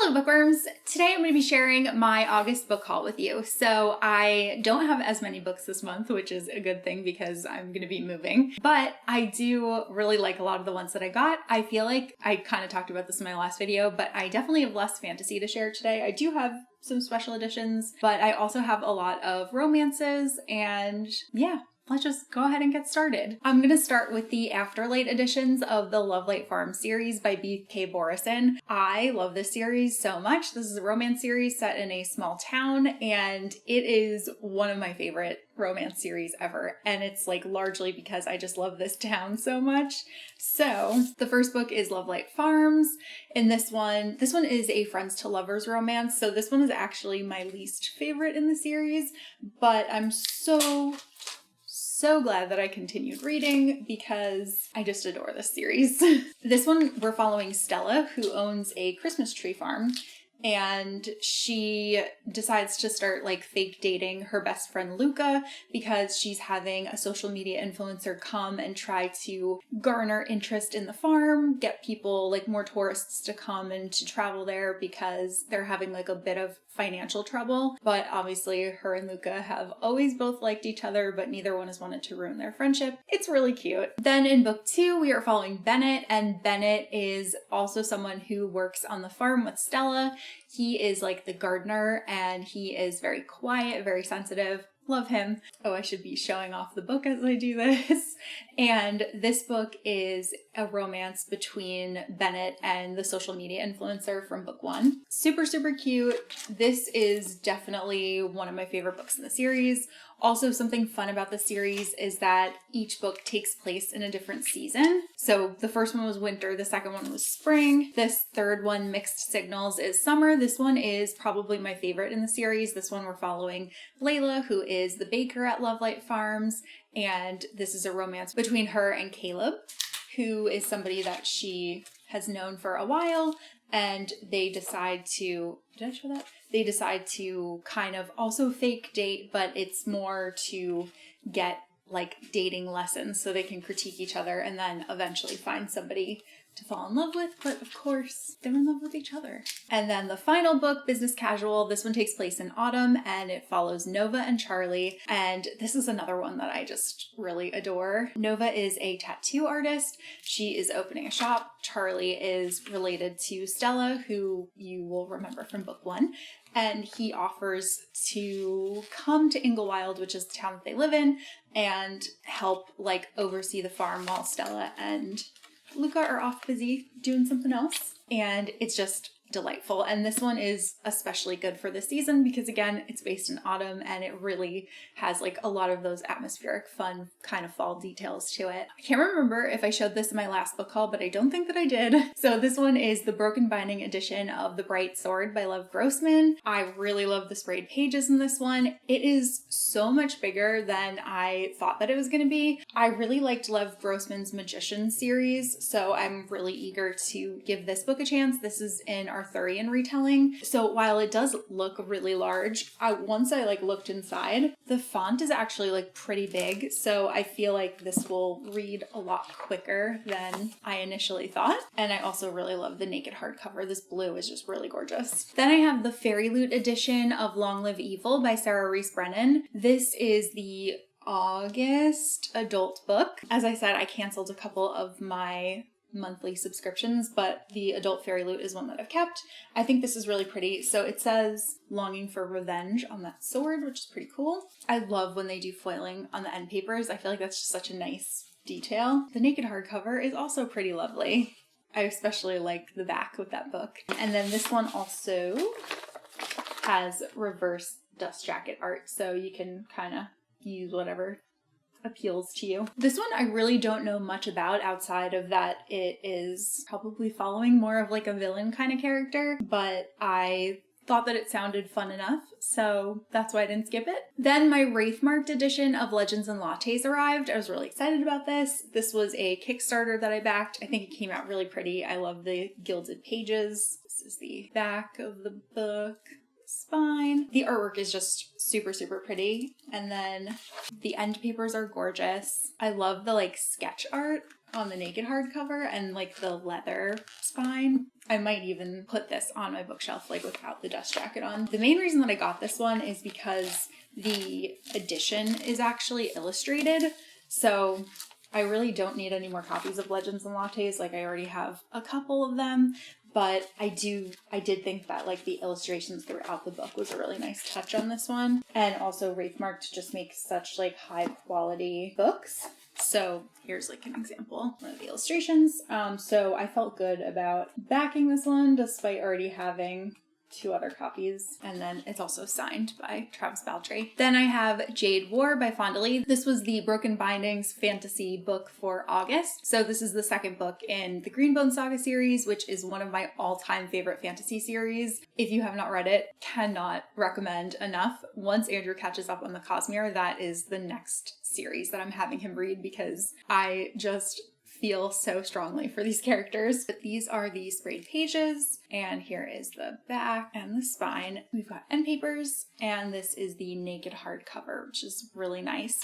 Hello bookworms! Today I'm going to be sharing my August book haul with you. So I don't have as many books this month, which is a good thing because I'm going to be moving, but I do really like a lot of the ones that I got. I feel like I kind of talked about this in my last video, but I definitely have less fantasy to share today. I do have some special editions, but I also have a lot of romances, and yeah. Let's just go ahead and get started. I'm going to start with the Afterlight editions of the Lovelight Farm series by B.K. Borison. I love this series so much. This is a romance series set in a small town, and it is one of my favorite romance series ever. And it's like largely because I just love this town so much. So the first book is Lovelight Farms. In this one is a friends to lovers romance. So this one is actually my least favorite in the series, but I'm so glad that I continued reading because I just adore this series. This one, we're following Stella, who owns a Christmas tree farm, and she decides to start like fake dating her best friend Luca because she's having a social media influencer come and try to garner interest in the farm, get people like more tourists to come and to travel there because they're having like a bit of financial trouble. But obviously her and Luca have always both liked each other, but neither one has wanted to ruin their friendship. It's really cute. Then in book 2, we are following Bennett, and Bennett is also someone who works on the farm with Stella. He is like the gardener, and he is very quiet, very sensitive. Love him. Oh, I should be showing off the book as I do this. And this book is a romance between Bennett and the social media influencer from book 1. Super, super cute. This is definitely one of my favorite books in the series. Also, something fun about the series is that each book takes place in a different season. So the first one was winter, the second one was spring. This third one, Mixed Signals, is summer. This one is probably my favorite in the series. This one we're following Layla, who is the baker at Lovelight Farms, and this is a romance between her and Caleb, who is somebody that she has known for a while, and they decide to, did I show that? They decide to kind of also fake date, but it's more to get like dating lessons so they can critique each other and then eventually find somebody to fall in love with, but of course they're in love with each other. And then the final book, Business Casual, this one takes place in autumn and it follows Nova and Charlie, and this is another one that I just really adore. Nova is a tattoo artist. She is opening a shop. Charlie is related to Stella, who you will remember from book 1, and he offers to come to Inglewild, which is the town that they live in, and help like oversee the farm while Stella and Luca are off busy doing something else, and it's just delightful. And this one is especially good for this season because again, it's based in autumn and it really has like a lot of those atmospheric, fun kind of fall details to it. I can't remember if I showed this in my last book haul, but I don't think that I did. So this one is the Broken Binding edition of The Bright Sword by Lev Grossman. I really love the sprayed pages in this one. It is so much bigger than I thought that it was going to be. I really liked Lev Grossman's Magician series, so I'm really eager to give this book a chance. This is in Arthurian retelling. So while it does look really large, once I like looked inside, the font is actually like pretty big. So I feel like this will read a lot quicker than I initially thought. And I also really love the naked hardcover. This blue is just really gorgeous. Then I have the Fairy Loot edition of Long Live Evil by Sarah Reese Brennan. This is the August adult book. As I said, I canceled a couple of my monthly subscriptions, but the adult Fairy Loot is one that I've kept. I think this is really pretty. So it says longing for revenge on that sword, which is pretty cool. I love when they do foiling on the end papers. I feel like that's just such a nice detail. The naked hardcover is also pretty lovely. I especially like the back with that book. And then this one also has reverse dust jacket art, so you can kind of use whatever appeals to you. This one I really don't know much about outside of that it is probably following more of like a villain kind of character, but I thought that it sounded fun enough, so that's why I didn't skip it. Then my Wraithmarked edition of Legends and Lattes arrived. I was really excited about this. This was a Kickstarter that I backed. I think it came out really pretty. I love the gilded pages. This is the back of the book. Spine. The artwork is just super, super pretty. And then the end papers are gorgeous. I love the like sketch art on the naked hardcover and like the leather spine. I might even put this on my bookshelf like without the dust jacket on. The main reason that I got this one is because the edition is actually illustrated. So I really don't need any more copies of Legends and Lattes. Like I already have a couple of them. But I did think that like the illustrations throughout the book was a really nice touch on this one. And also Wraithmark just makes such like high quality books. So here's like an example, one of the illustrations. So I felt good about backing this one despite already having 2 other copies, and then it's also signed by Travis Baltry. Then I have Jade War by Fonda Lee. This was the Broken Bindings fantasy book for August. So this is the second book in the Greenbone Saga series, which is one of my all-time favorite fantasy series. If you have not read it, cannot recommend enough. Once Andrew catches up on the Cosmere, that is the next series that I'm having him read because I just feel so strongly for these characters. But these are the sprayed pages, and here is the back and the spine. We've got end papers, and this is the naked hardcover, which is really nice.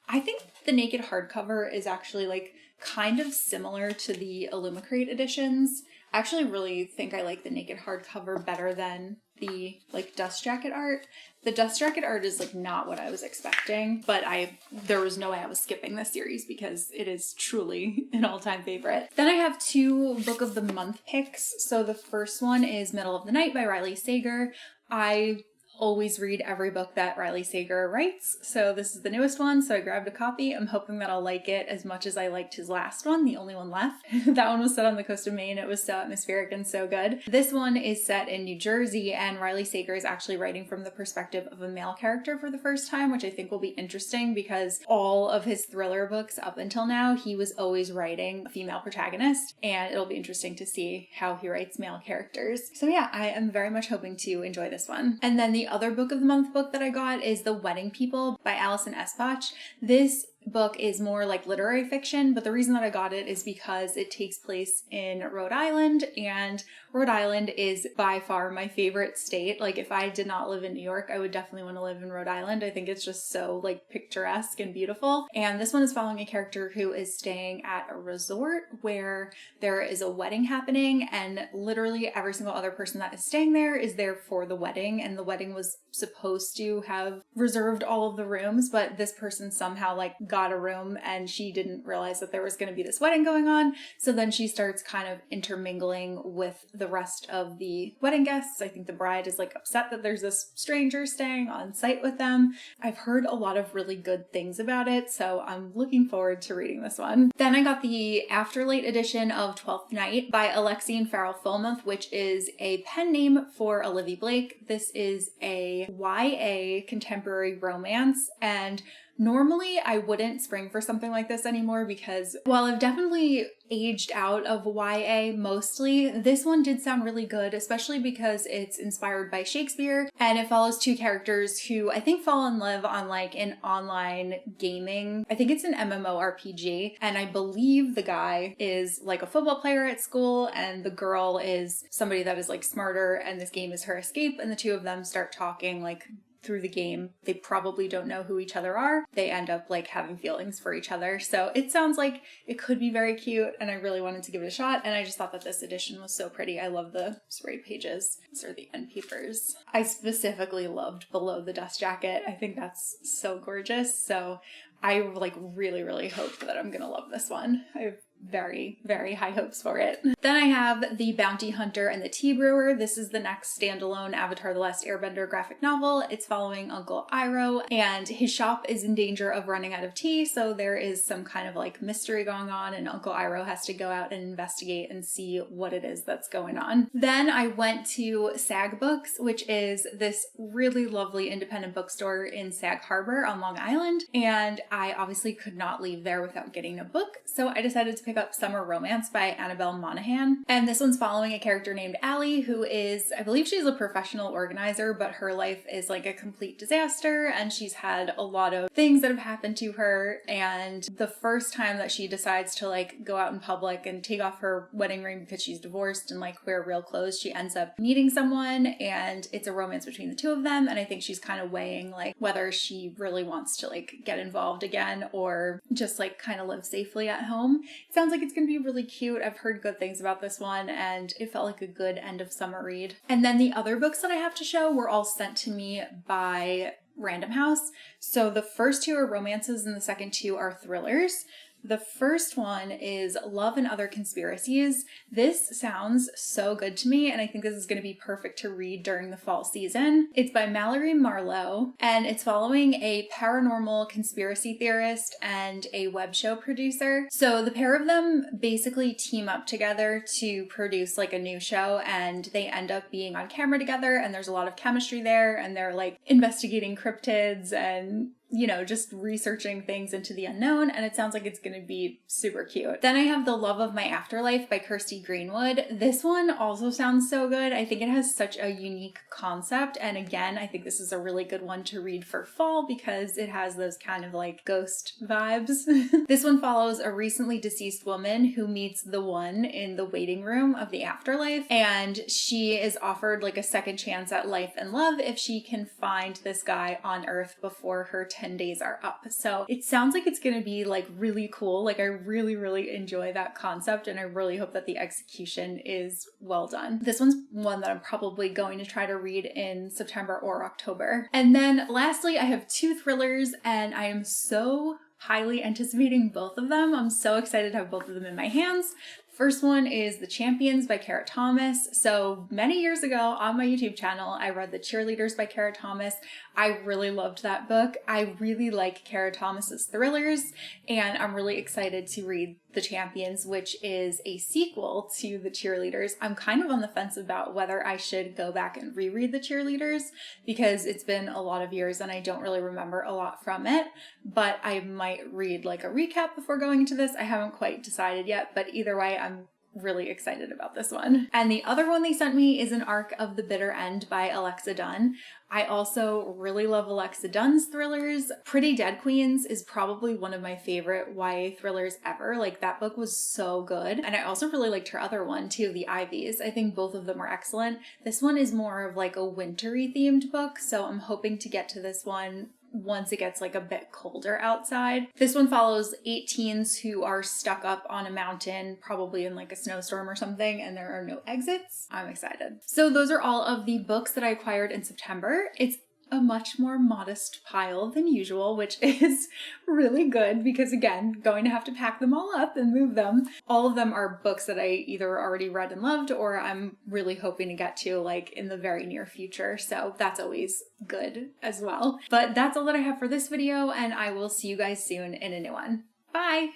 I think the naked hardcover is actually like kind of similar to the Illumicrate editions. I actually really think I like the naked hardcover better than the like dust jacket art. The dust jacket art is like not what I was expecting, but there was no way I was skipping this series because it is truly an all-time favorite. Then I have 2 book of the month picks. So the first one is Middle of the Night by Riley Sager. I always read every book that Riley Sager writes, so this is the newest one, so I grabbed a copy. I'm hoping that I'll like it as much as I liked his last one, the only one left. That one was set on the coast of Maine. It was so atmospheric and so good. This one is set in New Jersey, and Riley Sager is actually writing from the perspective of a male character for the first time, which I think will be interesting because all of his thriller books up until now, he was always writing a female protagonist, and it'll be interesting to see how he writes male characters. So yeah, I am very much hoping to enjoy this one. And then the other book of the month book that I got is The Wedding People by Alison Espach. This book is more like literary fiction, but the reason that I got it is because it takes place in Rhode Island, and Rhode Island is by far my favorite state. Like if I did not live in New York, I would definitely want to live in Rhode Island. I think it's just so like picturesque and beautiful. And this one is following a character who is staying at a resort where there is a wedding happening, and literally every single other person that is staying there is there for the wedding, and the wedding was supposed to have reserved all of the rooms, but this person somehow like got a room and she didn't realize that there was going to be this wedding going on. So then she starts kind of intermingling with the rest of the wedding guests. I think the bride is like upset that there's this stranger staying on site with them. I've heard a lot of really good things about it, so I'm looking forward to reading this one. Then I got the Afterlight edition of 12th Night by Alexine Farrell-Fulmuth, which is a pen name for Olivia Blake. This is a YA contemporary romance, and normally I wouldn't spring for something like this anymore because while I've definitely aged out of YA mostly, this one did sound really good, especially because it's inspired by Shakespeare, and it follows 2 characters who I think fall in love on like an online gaming, I think it's an MMORPG, and I believe the guy is like a football player at school and the girl is somebody that is like smarter, and this game is her escape, and the 2 of them start talking like through the game. They probably don't know who each other are. They end up like having feelings for each other. So it sounds like it could be very cute, and I really wanted to give it a shot, and I just thought that this edition was so pretty. I love the spray pages. These are the end papers. I specifically loved Below the Dust Jacket. I think that's so gorgeous. So I like really hope that I'm gonna love this one. I have very high hopes for it. Then I have The Bounty Hunter and the Tea Brewer. This is the next standalone Avatar: The Last Airbender graphic novel. It's following Uncle Iroh, and his shop is in danger of running out of tea, so there is some kind of like mystery going on, and Uncle Iroh has to go out and investigate and see what it is that's going on. Then I went to Sag Books, which is this really lovely independent bookstore in Sag Harbor on Long Island, and I obviously could not leave there without getting a book, so I decided to pick up Summer Romance by Annabelle Monaghan. And this one's following a character named Allie, who is, I believe she's a professional organizer, but her life is like a complete disaster, and she's had a lot of things that have happened to her, and the first time that she decides to like go out in public and take off her wedding ring because she's divorced and like wear real clothes, she ends up meeting someone, and it's a romance between the 2 of them, and I think she's kind of weighing like whether she really wants to like get involved again or just like kind of live safely at home. It's sounds like it's gonna be really cute. I've heard good things about this one and it felt like a good end of summer read. And then the other books that I have to show were all sent to me by Random House. So the first two are romances and the second two are thrillers. The first one is Love and Other Conspiracies. This sounds so good to me, and I think this is going to be perfect to read during the fall season. It's by Mallory Marlowe, and it's following a paranormal conspiracy theorist and a web show producer. So the pair of them basically team up together to produce like a new show, and they end up being on camera together, and there's a lot of chemistry there, and they're like investigating cryptids and just researching things into the unknown, and it sounds like it's gonna be super cute. Then I have The Love of My Afterlife by Kirsty Greenwood. This one also sounds so good. I think it has such a unique concept, and again, I think this is a really good one to read for fall because it has those kind of like ghost vibes. This one follows a recently deceased woman who meets the one in the waiting room of the afterlife, and she is offered like a second chance at life and love if she can find this guy on Earth before her 10 days are up. So it sounds like it's gonna be like really cool. Like I really enjoy that concept, and I really hope that the execution is well done. This one's one that I'm probably going to try to read in September or October. And then lastly, I have two thrillers, and I am so highly anticipating both of them. I'm so excited to have both of them in my hands. First one is The Champions by Kara Thomas. So many years ago on my YouTube channel, I read The Cheerleaders by Kara Thomas. I really loved that book. I really like Kara Thomas's thrillers, and I'm really excited to read The Champions, which is a sequel to The Cheerleaders. I'm kind of on the fence about whether I should go back and reread The Cheerleaders because it's been a lot of years and I don't really remember a lot from it, but I might read like a recap before going into this. I haven't quite decided yet, but either way, I'm really excited about this one. And the other one they sent me is An Arc of the Bitter End by Alexa Dunn. I also really love Alexa Dunn's thrillers. Pretty Dead Queens is probably one of my favorite YA thrillers ever. Like that book was so good. And I also really liked her other one too, The Ivies. I think both of them were excellent. This one is more of like a wintry themed book, so I'm hoping to get to this one once it gets like a bit colder outside. This one follows 8 teens who are stuck up on a mountain, probably in like a snowstorm or something, and there are no exits. I'm excited. So those are all of the books that I acquired in September. It's a much more modest pile than usual, which is really good because again, going to have to pack them all up and move them. All of them are books that I either already read and loved or I'm really hoping to get to like in the very near future. So that's always good as well. But that's all that I have for this video, and I will see you guys soon in a new one. Bye!